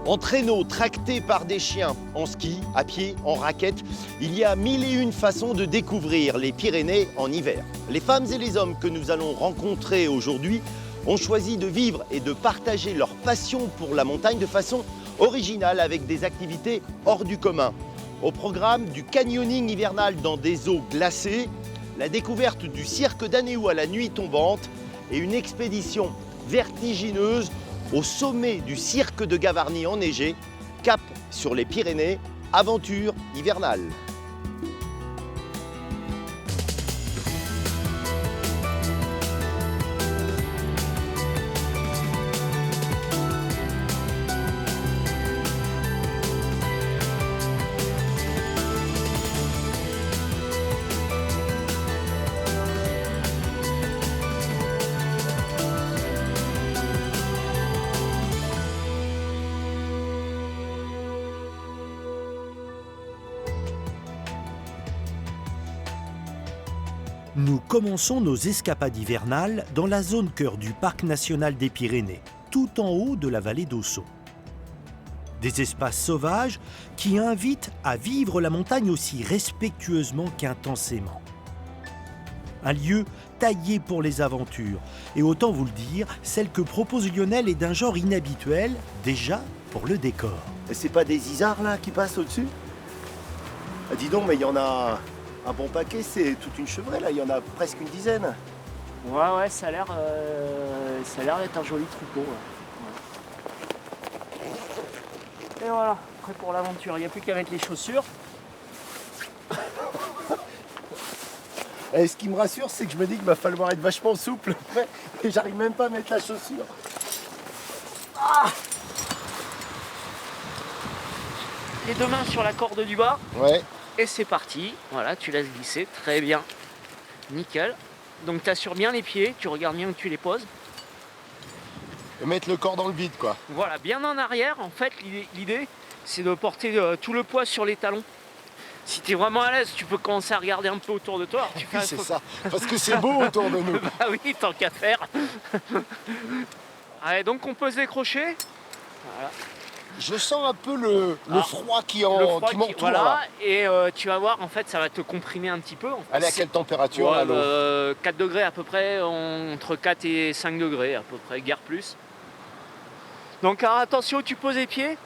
En traîneau, tracté par des chiens, en ski, à pied, en raquette, il y a mille et une façons de découvrir les Pyrénées en hiver. Les femmes et les hommes que nous allons rencontrer aujourd'hui ont choisi de vivre et de partager leur passion pour la montagne de façon originale avec des activités hors du commun. Au programme du canyoning hivernal dans des eaux glacées, la découverte du cirque d'Anéou à la nuit tombante et une expédition vertigineuse au sommet du cirque de Gavarnie enneigé, cap sur les Pyrénées, aventure hivernale. Nous commençons nos escapades hivernales dans la zone cœur du Parc national des Pyrénées, tout en haut de la vallée d'Ossau. Des espaces sauvages qui invitent à vivre la montagne aussi respectueusement qu'intensément. Un lieu taillé pour les aventures, et autant vous le dire, celle que propose Lionel est d'un genre inhabituel, déjà pour le décor. Et c'est pas des isards là qui passent au-dessus? Ah, dis donc, mais il y en a un bon paquet, c'est toute une chevrée là, il y en a presque une dizaine. Ouais, ça a l'air d'être un joli troupeau. Ouais. Et voilà, prêt pour l'aventure. Il n'y a plus qu'à mettre les chaussures. Et ce qui me rassure, c'est que je me dis qu'il va falloir être vachement souple et j'arrive même pas à mettre la chaussure. Ah, Les deux mains sur la corde du bas. ouais. Et c'est parti. Voilà, tu laisses glisser. Très bien. Nickel. Donc tu assures bien les pieds. Tu regardes bien où tu les poses. Et mettre le corps dans le vide, quoi. Voilà, bien en arrière. En fait, l'idée, c'est de porter tout le poids sur les talons. Si tu es vraiment à l'aise, tu peux commencer à regarder un peu autour de toi. Alors, tu fais Oui, c'est ça. Parce que c'est beau autour de nous. Bah oui, tant qu'à faire. Allez, donc on pose les crochets. Voilà. Je sens un peu le froid qui Le froid m'entoure. voilà, Là. et tu vas voir, en fait, ça va te comprimer un petit peu. En fait. Elle est à quelle température là, l'eau 4 degrés à peu près, entre 4 et 5 degrés à peu près, guère plus. Donc alors, attention où tu poses les pieds,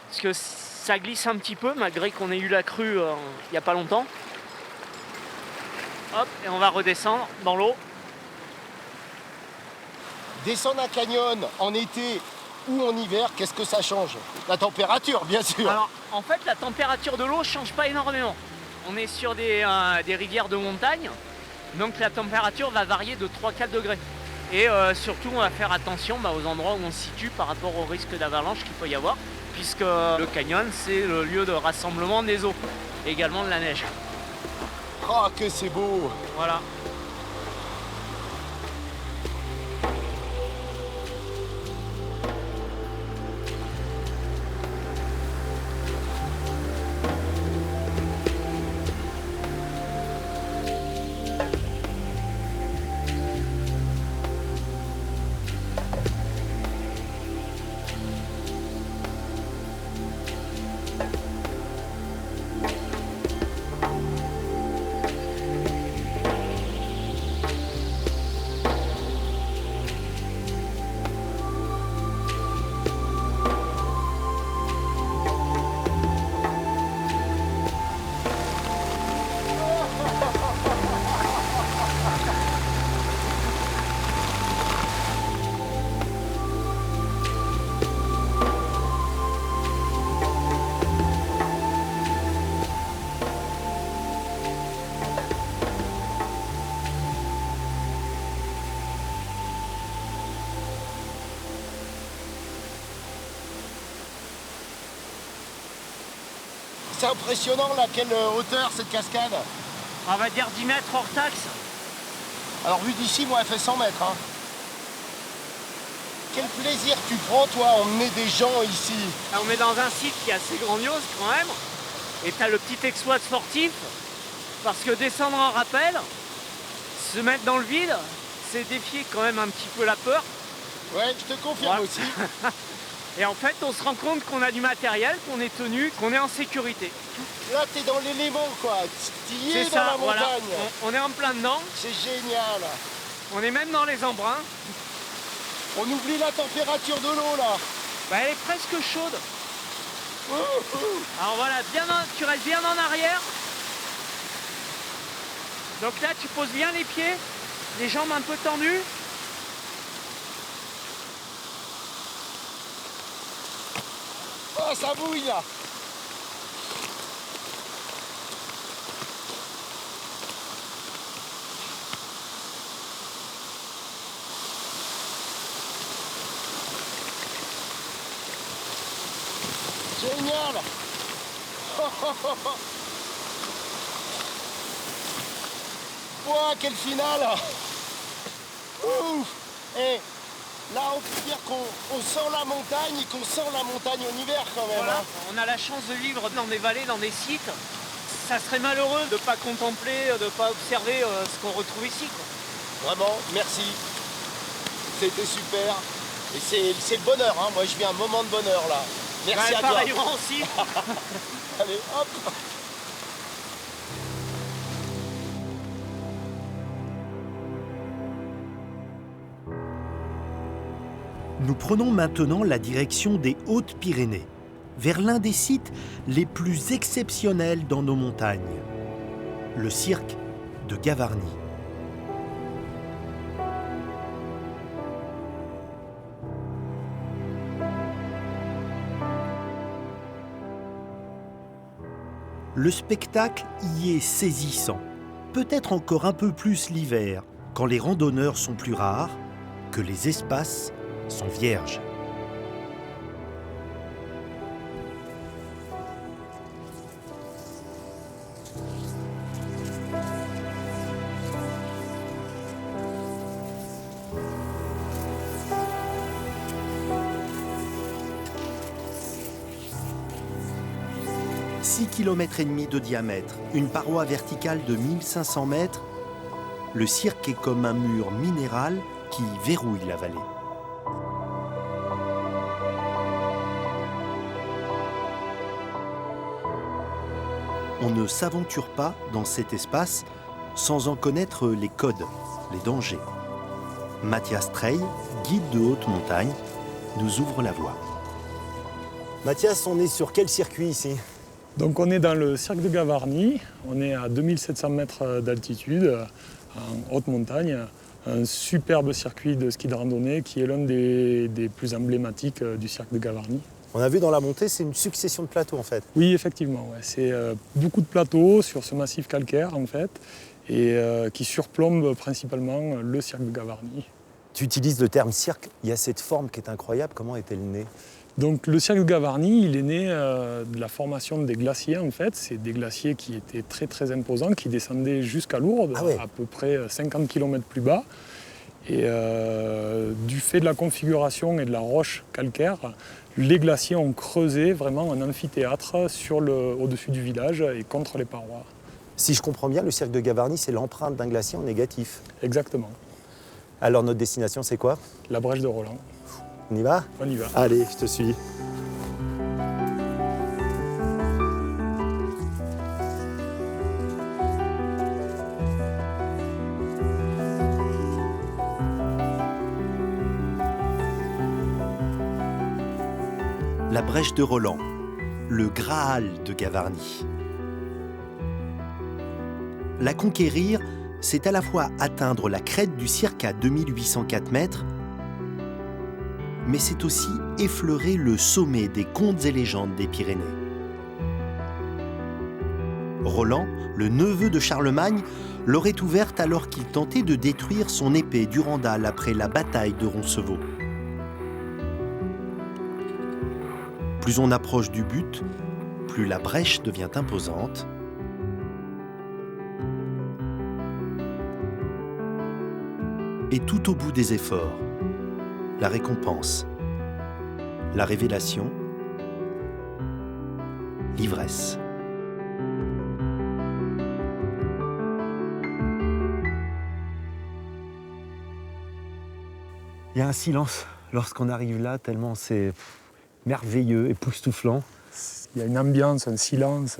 parce que ça glisse un petit peu, malgré qu'on ait eu la crue il n'y a pas longtemps. Hop, et on va redescendre dans l'eau. Descendre un canyon en été ou en hiver, qu'est-ce que ça change? La température, bien sûr. Alors, en fait, la température de l'eau ne change pas énormément. On est sur des rivières de montagne, donc la température va varier de 3-4 degrés. Et surtout, on va faire attention aux endroits où on se situe par rapport au risque d'avalanche qu'il peut y avoir, puisque le canyon, c'est le lieu de rassemblement des eaux, et également de la neige. Oh, que c'est beau. Voilà. C'est impressionnant là, quelle hauteur cette cascade. On va dire 10 mètres hors taxe. Alors vu d'ici, moi elle fait 100 mètres. Hein. Quel plaisir tu prends toi à emmener des gens ici. On est dans un site qui est assez grandiose quand même. Et tu as le petit exploit sportif. Parce que descendre en rappel, se mettre dans le vide, c'est défier quand même un petit peu la peur. Ouais, je te confirme Ouais. aussi. Et en fait, on se rend compte qu'on a du matériel, qu'on est tenu, qu'on est en sécurité. Là, t'es dans l'élément, quoi. T'y es dans la voilà. montagne. On est en plein dedans. C'est génial. On est même dans les embruns. On oublie la température de l'eau, là. Bah, elle est presque chaude. Alors voilà, tu restes bien en arrière. Donc là, tu poses bien les pieds, les jambes un peu tendues. Oh, ça bouille, là. Génial. Ouah, quel final. Ouf. Et là, on peut dire qu'on sent la montagne et qu'on sent la montagne en hiver quand même. Voilà, Hein. on a la chance de vivre dans des vallées, dans des sites. Ça serait malheureux de ne pas contempler, de ne pas observer ce qu'on retrouve ici, quoi. Vraiment, merci. C'était super. Et c'est le bonheur, hein. Moi je vis un moment de bonheur là. Merci Ouais, à toi. pareillement aussi. Allez, hop. Nous prenons maintenant la direction des Hautes-Pyrénées, vers l'un des sites les plus exceptionnels dans nos montagnes, le cirque de Gavarnie. Le spectacle y est saisissant, peut-être encore un peu plus l'hiver, quand les randonneurs sont plus rares, que les espaces sont vierges. « 6,5 km de diamètre, une paroi verticale de 1500 mètres, le cirque est comme un mur minéral qui verrouille la vallée. On ne s'aventure pas dans cet espace sans en connaître les codes, les dangers. Mathias Trey, guide de haute montagne, nous ouvre la voie. Mathias, on est sur quel circuit ici? Donc on est dans le cirque de Gavarnie, on est à 2700 mètres d'altitude, en haute montagne, un superbe circuit de ski de randonnée qui est l'un des plus emblématiques du cirque de Gavarnie. On a vu dans la montée, c'est une succession de plateaux en fait. Oui, effectivement, ouais. C'est beaucoup de plateaux sur ce massif calcaire en fait, et qui surplombe principalement le cirque de Gavarnie. Tu utilises le terme cirque, il y a cette forme qui est incroyable, comment est-elle née? Donc le cirque de Gavarnie, il est né de la formation des glaciers en fait. C'est des glaciers qui étaient très très imposants, qui descendaient jusqu'à Lourdes, à peu près 50 km plus bas. Et du fait de la configuration et de la roche calcaire, les glaciers ont creusé vraiment un amphithéâtre au-dessus du village et contre les parois. Si je comprends bien, le cirque de Gavarnie, c'est l'empreinte d'un glacier en négatif. Exactement. Alors notre destination, c'est quoi? La brèche de Roland. On y va? On y va. Allez, je te suis. La brèche de Roland, le Graal de Gavarnie. La conquérir, c'est à la fois atteindre la crête du cirque à 2804 mètres, mais c'est aussi effleurer le sommet des contes et légendes des Pyrénées. Roland, le neveu de Charlemagne, l'aurait ouverte alors qu'il tentait de détruire son épée Durandal après la bataille de Roncevaux. Plus on approche du but, plus la brèche devient imposante. Et tout au bout des efforts, la récompense, la révélation, l'ivresse. Il y a un silence lorsqu'on arrive là, tellement c'est merveilleux, époustouflant. Il y a une ambiance, un silence,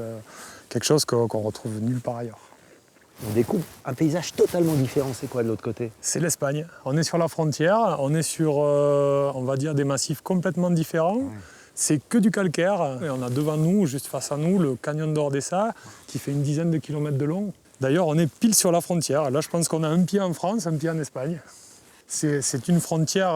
quelque chose qu'on retrouve nulle part ailleurs. On découvre un paysage totalement différent. C'est quoi de l'autre côté? C'est l'Espagne. On est sur la frontière, on est sur, on va dire, des massifs complètement différents. Ouais. C'est que du calcaire. Et on a devant nous, juste face à nous, le canyon d'Ordesa, qui fait une dizaine de kilomètres de long. D'ailleurs, on est pile sur la frontière. Là, je pense qu'on a un pied en France, un pied en Espagne. C'est une frontière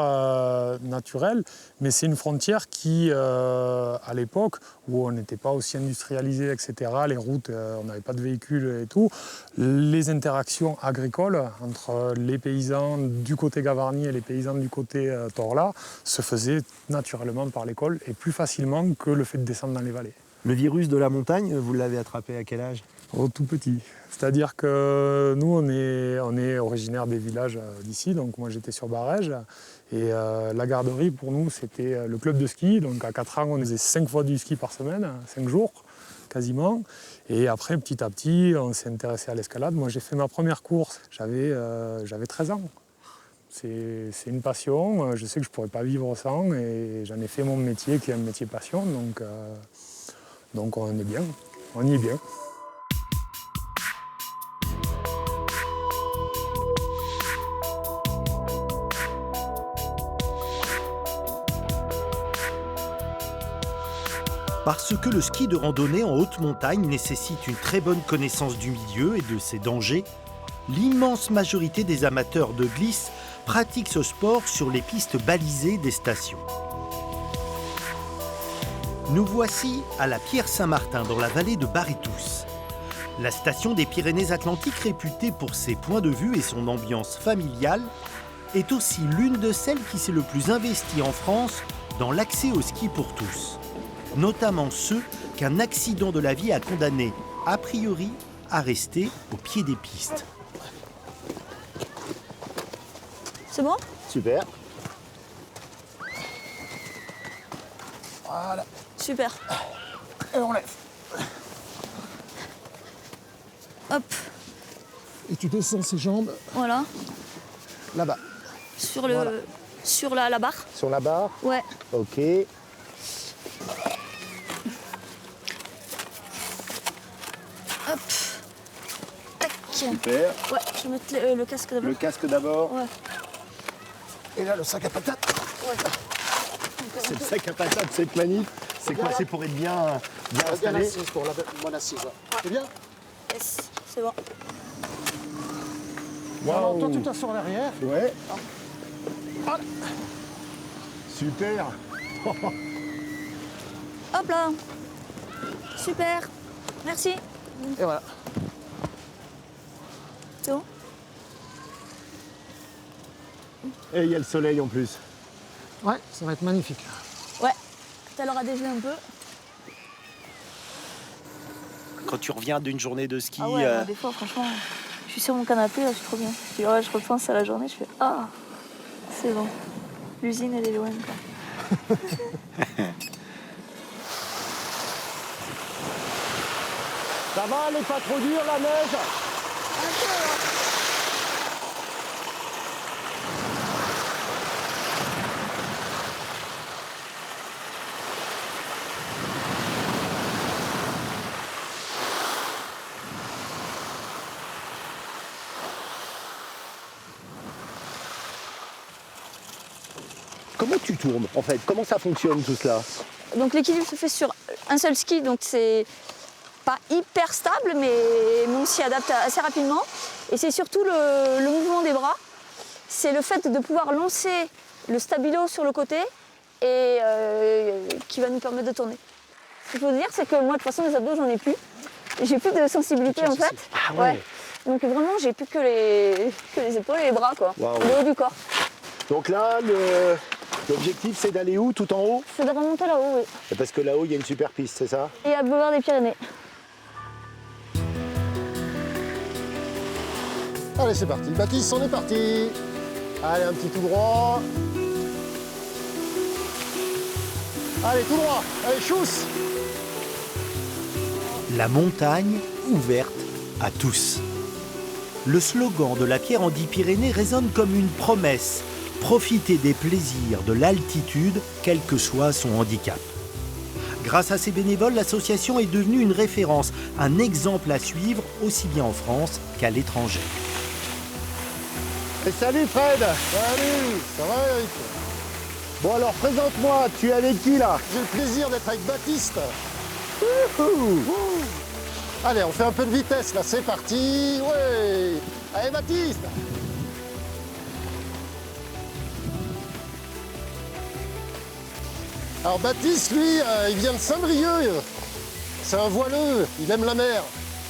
naturelle, mais c'est une frontière qui, à l'époque, où on n'était pas aussi industrialisé, etc., les routes, on n'avait pas de véhicules et tout, les interactions agricoles entre les paysans du côté Gavarnie et les paysans du côté Torla se faisaient naturellement par l'école et plus facilement que le fait de descendre dans les vallées. Le virus de la montagne, vous l'avez attrapé à quel âge? Oh, tout petit. C'est-à-dire que nous, on est originaire des villages d'ici, donc moi j'étais sur Barège, et la garderie pour nous c'était le club de ski, donc à 4 ans on faisait 5 fois du ski par semaine, 5 jours quasiment, et après petit à petit on s'est intéressé à l'escalade. Moi j'ai fait ma première course, j'avais 13 ans. C'est une passion, je sais que je ne pourrais pas vivre sans, et j'en ai fait mon métier qui est un métier passion, donc on est bien, on y est bien. Parce que le ski de randonnée en haute montagne nécessite une très bonne connaissance du milieu et de ses dangers, l'immense majorité des amateurs de glisse pratiquent ce sport sur les pistes balisées des stations. Nous voici à la Pierre-Saint-Martin, dans la vallée de Barétous. La station des Pyrénées-Atlantiques, réputée pour ses points de vue et son ambiance familiale, est aussi l'une de celles qui s'est le plus investie en France dans l'accès au ski pour tous. Notamment ceux qu'un accident de la vie a condamnés, a priori, à rester au pied des pistes. C'est bon? Super. Voilà. Super. Et on lève. Hop. Et tu descends ses jambes. Voilà. Là-bas. Sur le, voilà. Sur la barre. Sur la barre? Ouais. Ok. Hop. Tac. Super. Ouais, je vais mettre le casque d'abord. Le casque d'abord. Ouais. Et là, le sac à patates. Ouais. C'est le sac à patates, cette manip. C'est quoi? C'est pour être bien installé. Bien assise, pour la bonne assise. Ouais. C'est bien? Yes, c'est bon. Wow. Toi, tu t'assois en arrière. Ouais. Ah. Super. Hop là. Super. Merci. Et voilà. C'est bon? Et il y a le soleil en plus. Ouais, ça va être magnifique. Ouais. Tout à l'heure à déjeuner un peu. Quand tu reviens d'une journée de ski... Ah ouais, des fois, franchement, je suis sur mon canapé, là, je suis trop bien. Puis, ouais, je repense à la journée, je fais « Ah, c'est bon. L'usine, elle est loin, quoi. » Ça va, elle est pas trop dure, la neige? Un peu, là. Comment tu tournes, en fait? Comment ça fonctionne, tout cela? Donc l'équilibre se fait sur un seul ski, donc c'est pas hyper stable, mais on s'y adapte assez rapidement. Et c'est surtout le mouvement des bras. C'est le fait de pouvoir lancer le stabilo sur le côté et qui va nous permettre de tourner. Ce qu'il faut dire, c'est que moi, de toute façon, les abdos, j'en ai plus. J'ai plus de sensibilité, en fait. Ah ouais. Donc vraiment, j'ai plus que les épaules et les bras, quoi. Wow. Le haut du corps. Donc là, l'objectif, c'est d'aller où? Tout en haut? C'est de remonter là-haut, oui. Parce que là-haut, il y a une super piste, c'est ça? Et à Boulevard des Pyrénées. Allez, c'est parti. Baptiste, on est parti. Allez, un petit tout droit. Allez, tout droit. Allez, chousse. La montagne ouverte à tous. Le slogan de la Pierre en 10 Pyrénées résonne comme une promesse profiter des plaisirs de l'altitude, quel que soit son handicap. Grâce à ses bénévoles, l'association est devenue une référence, un exemple à suivre aussi bien en France qu'à l'étranger. Et salut Fred. Salut. Ça va Eric? Bon alors présente-moi, tu es avec qui là? J'ai le plaisir d'être avec Baptiste. Wouhou. Allez, on fait un peu de vitesse là, c'est parti. Ouais. Allez Baptiste. Alors Baptiste, lui, il vient de Saint-Brieuc. C'est un voileux, il aime la mer.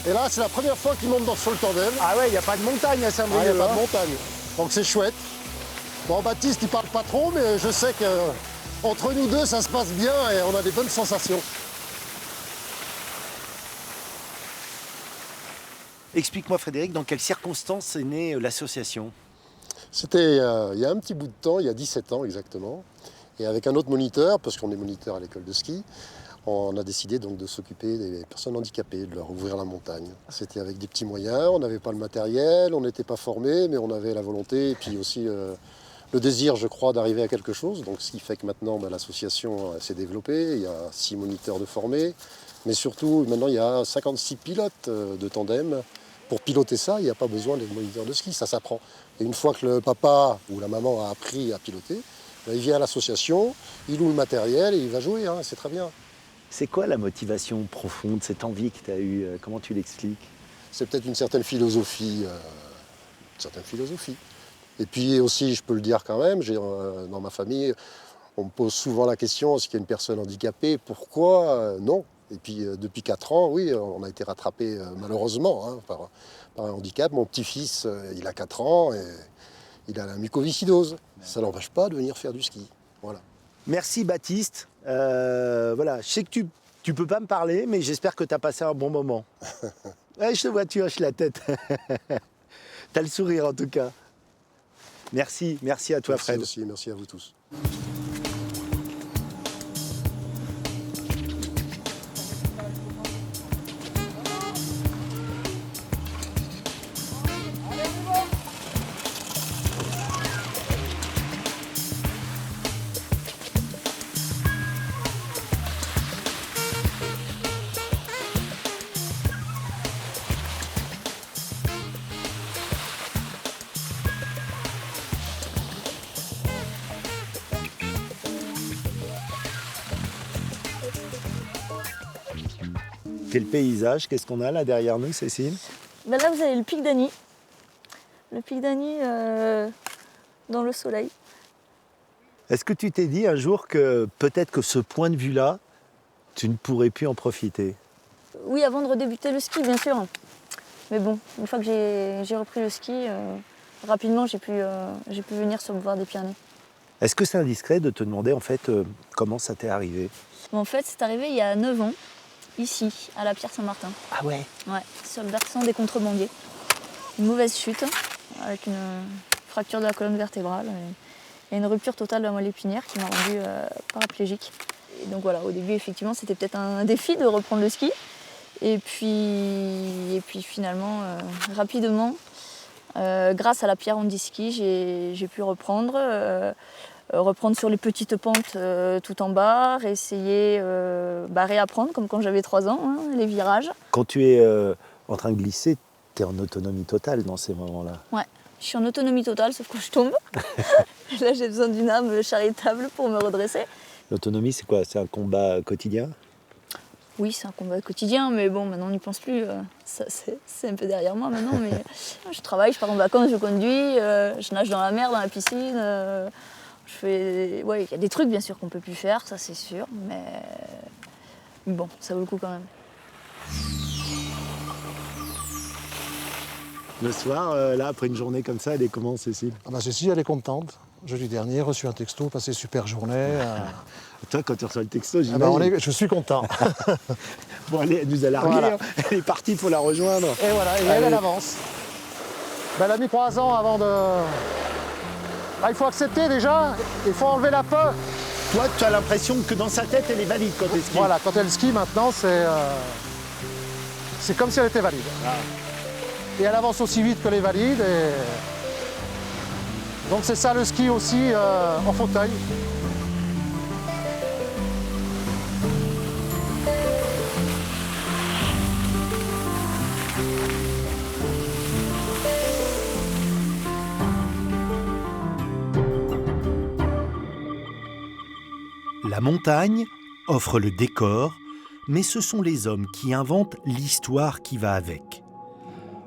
Et là, c'est la première fois qu'il monte sur le tandem. Ah ouais, il n'y a pas de montagne à Saint-Brieuc. Il n'y a pas de montagne. Donc c'est chouette. Bon, Baptiste, il parle pas trop, mais je sais qu'entre nous deux, ça se passe bien et on a des bonnes sensations. Explique-moi Frédéric, dans quelles circonstances est née l'association? C'était il y a un petit bout de temps, il y a 17 ans exactement. Et avec un autre moniteur, parce qu'on est moniteur à l'école de ski, on a décidé donc de s'occuper des personnes handicapées, de leur ouvrir la montagne. C'était avec des petits moyens, on n'avait pas le matériel, on n'était pas formés, mais on avait la volonté et puis aussi le désir, je crois, d'arriver à quelque chose. Donc, ce qui fait que maintenant, l'association s'est développée, il y a 6 moniteurs de formés, mais surtout, maintenant, il y a 56 pilotes de tandem. Pour piloter ça, il n'y a pas besoin d'être moniteur de ski, ça s'apprend. Et une fois que le papa ou la maman a appris à piloter, il vient à l'association, il loue le matériel et il va jouer, hein, c'est très bien. C'est quoi la motivation profonde, cette envie que tu as eue? Comment tu l'expliques? C'est peut-être une certaine philosophie. Et puis aussi, je peux le dire quand même, dans ma famille, on me pose souvent la question, est-ce qu'il y a une personne handicapée? Pourquoi? Non. Et puis depuis 4 ans, oui, on a été rattrapé malheureusement hein, par un handicap. Mon petit-fils, il a 4 ans et il a la mucoviscidose. Ça ne l'empêche pas de venir faire du ski. Voilà. Merci Baptiste. Voilà, je sais que tu peux pas me parler, mais j'espère que tu as passé un bon moment. Ouais, je te vois, tu hoches la tête. Tu as le sourire en tout cas. Merci à toi Fred. Merci aussi, merci à vous tous. Quel paysage, qu'est-ce qu'on a là derrière nous, Cécile? Ben là, vous avez le pic d'Agny. Le pic d'Agny dans le soleil. Est-ce que tu t'es dit un jour que peut-être que ce point de vue-là, tu ne pourrais plus en profiter? Oui, avant de redébuter le ski, bien sûr. Mais bon, une fois que j'ai repris le ski, rapidement, j'ai pu venir sur le boulevard des Pyrénées. Est-ce que c'est indiscret de te demander en fait comment ça t'est arrivé? En fait, c'est arrivé il y a 9 ans, ici, à la Pierre-Saint-Martin. Ah ouais? Ouais, sur le versant des Contrebandiers. Une mauvaise chute, avec une fracture de la colonne vertébrale et une rupture totale de la moelle épinière qui m'a rendue paraplégique. Et donc voilà, au début, effectivement, c'était peut-être un défi de reprendre le ski. Et puis finalement, rapidement, grâce à la Pierre Handiski, j'ai pu reprendre sur les petites pentes tout en bas, réapprendre comme quand j'avais 3 ans, hein, les virages. Quand tu es en train de glisser, tu es en autonomie totale dans ces moments-là. Ouais, je suis en autonomie totale, sauf quand je tombe. Là, j'ai besoin d'une âme charitable pour me redresser. L'autonomie, c'est quoi? C'est un combat quotidien? Oui, c'est un combat quotidien, mais bon, maintenant on n'y pense plus. Ça, c'est un peu derrière moi maintenant, mais je travaille, je pars en vacances, je conduis, je nage dans la mer, dans la piscine. Il y a des trucs bien sûr qu'on peut plus faire, ça c'est sûr, mais bon, ça vaut le coup quand même. Le soir, là, après une journée comme ça, elle est comment, Cécile? Cécile, elle est contente. Jeudi dernier, reçu un texto, passé super journée. Toi, quand tu reçois le texto, j'imagine. Je suis content. Bon, elle nous a largué, voilà. Hein. Elle est partie pour la rejoindre. Et voilà, et elle avance. Elle a mis 3 ans avant de... il faut accepter déjà, il faut enlever la peur. Toi, tu as l'impression que dans sa tête, elle est valide quand elle skie. Voilà, quand elle skie maintenant, c'est comme si elle était valide. Ah. Et elle avance aussi vite que les valides. Donc c'est ça le ski aussi en fauteuil. La montagne offre le décor, mais ce sont les hommes qui inventent l'histoire qui va avec.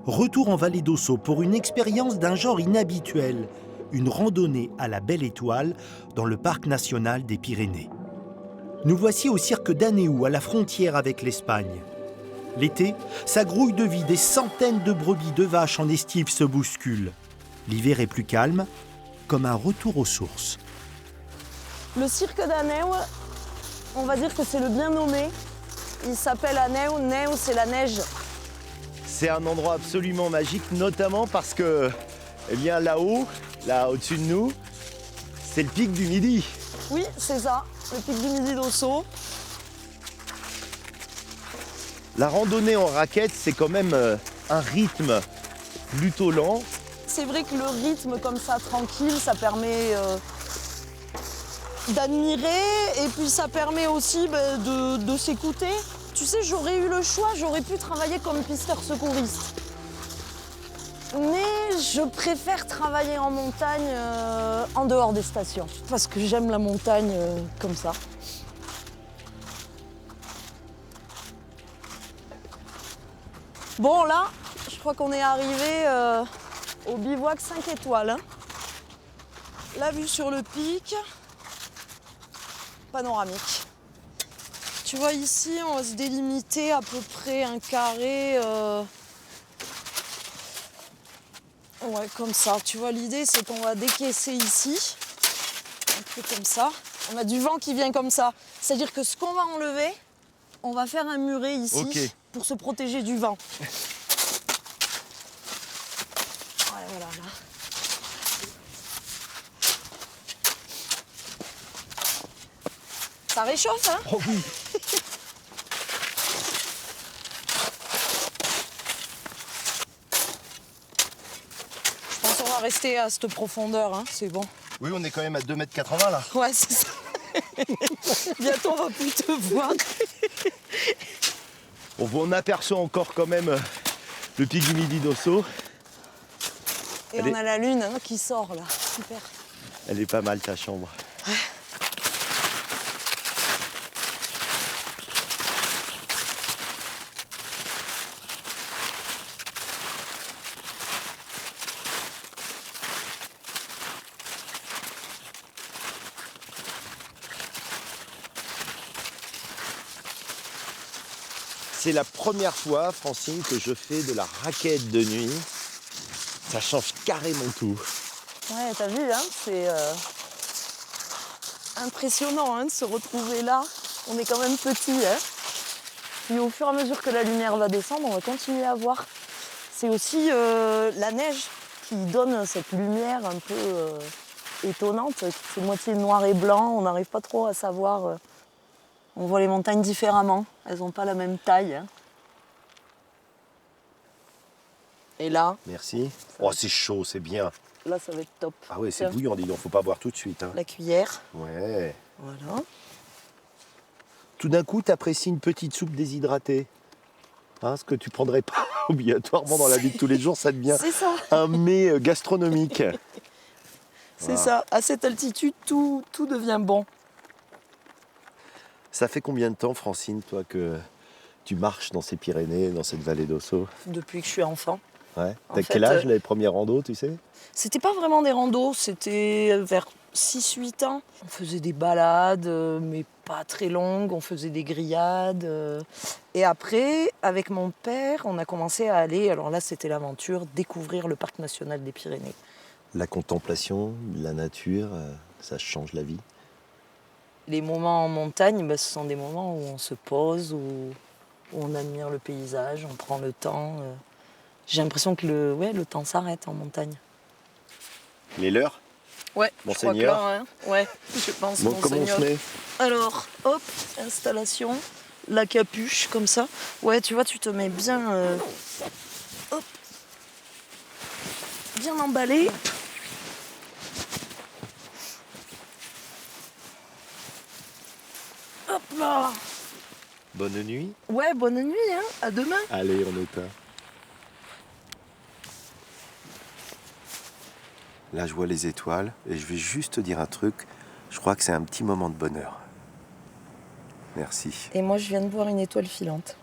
Retour en vallée d'Ossau pour une expérience d'un genre inhabituel, une randonnée à la Belle Étoile dans le parc national des Pyrénées. Nous voici au cirque d'Anéou, à la frontière avec l'Espagne. L'été, ça grouille de vie, des centaines de brebis, de vaches en estive se bousculent. L'hiver est plus calme, comme un retour aux sources. Le cirque d'Anéou, on va dire que c'est le bien nommé. Il s'appelle Anéou, Néou c'est la neige. C'est un endroit absolument magique, notamment parce que, eh bien là-haut, là au-dessus de nous, c'est le pic du Midi. Oui, c'est ça, le pic du Midi d'Ossau. La randonnée en raquette, c'est quand même un rythme plutôt lent. C'est vrai que le rythme comme ça, tranquille, ça permet d'admirer et puis ça permet aussi de s'écouter. Tu sais, j'aurais eu le choix, j'aurais pu travailler comme pisteur secouriste. Mais je préfère travailler en montagne en dehors des stations parce que j'aime la montagne comme ça. Bon là, je crois qu'on est arrivé au bivouac 5 étoiles. Hein. La vue sur le pic, panoramique. Tu vois ici, on va se délimiter à peu près un carré. Ouais, comme ça. Tu vois, l'idée c'est qu'on va décaisser ici, un peu comme ça. On a du vent qui vient comme ça. C'est-à-dire que ce qu'on va enlever, on va faire un muret ici pour se protéger du vent. Ouais, voilà, là. Ça réchauffe, hein? Oh oui. Je pense qu'on va rester à cette profondeur, hein, c'est bon. Oui, on est quand même à 2,80 m là. Ouais, c'est ça. Bientôt, on va plus te voir. On aperçoit encore quand même le pic du Midi d'Ossau. Et on a la lune hein, qui sort là, super. Elle est pas mal ta chambre. Ouais. C'est la première fois, Francine, que je fais de la raquette de nuit. Ça change carrément tout. Ouais, t'as vu, hein, c'est impressionnant hein, de se retrouver là. On est quand même petit. Hein. Puis au fur et à mesure que la lumière va descendre, on va continuer à voir. C'est aussi la neige qui donne cette lumière un peu étonnante. C'est moitié noir et blanc, on n'arrive pas trop à savoir. On voit les montagnes différemment, elles n'ont pas la même taille. Hein. Et là... Merci. Oh, c'est chaud, c'est bien. Là, ça va être top. Ah ouais, c'est bouillant, dis donc, faut pas boire tout de suite. Hein. La cuillère. Ouais. Voilà. Tout d'un coup, tu apprécies une petite soupe déshydratée. Hein, ce que tu prendrais pas obligatoirement dans la vie de tous les jours, ça devient un mets gastronomique. C'est ça. À cette altitude, tout devient bon. Ça fait combien de temps, Francine, toi, que tu marches dans ces Pyrénées, dans cette vallée d'Ossau? Depuis que je suis enfant. Ouais. T'as quel âge, les premières randos, tu sais? C'était pas vraiment des randos, c'était vers 6-8 ans. On faisait des balades, mais pas très longues, on faisait des grillades. Et après, avec mon père, on a commencé à aller, alors là c'était l'aventure, découvrir le parc national des Pyrénées. La contemplation, la nature, ça change la vie. Les moments en montagne, ce sont des moments où on se pose, où on admire le paysage, on prend le temps. J'ai l'impression que le temps s'arrête en montagne. Les leurs? Ouais, Monseigneur. je crois que là, hein. Ouais, je pense. Bon, comment on se met? Alors, hop, installation, la capuche, comme ça. Ouais, tu vois, tu te mets bien... hop, bien emballé. Hop là. Bonne nuit. Ouais, bonne nuit, hein. À demain. Allez, on éteint. Là, je vois les étoiles et je vais juste te dire un truc. Je crois que c'est un petit moment de bonheur. Merci. Et moi, je viens de voir une étoile filante.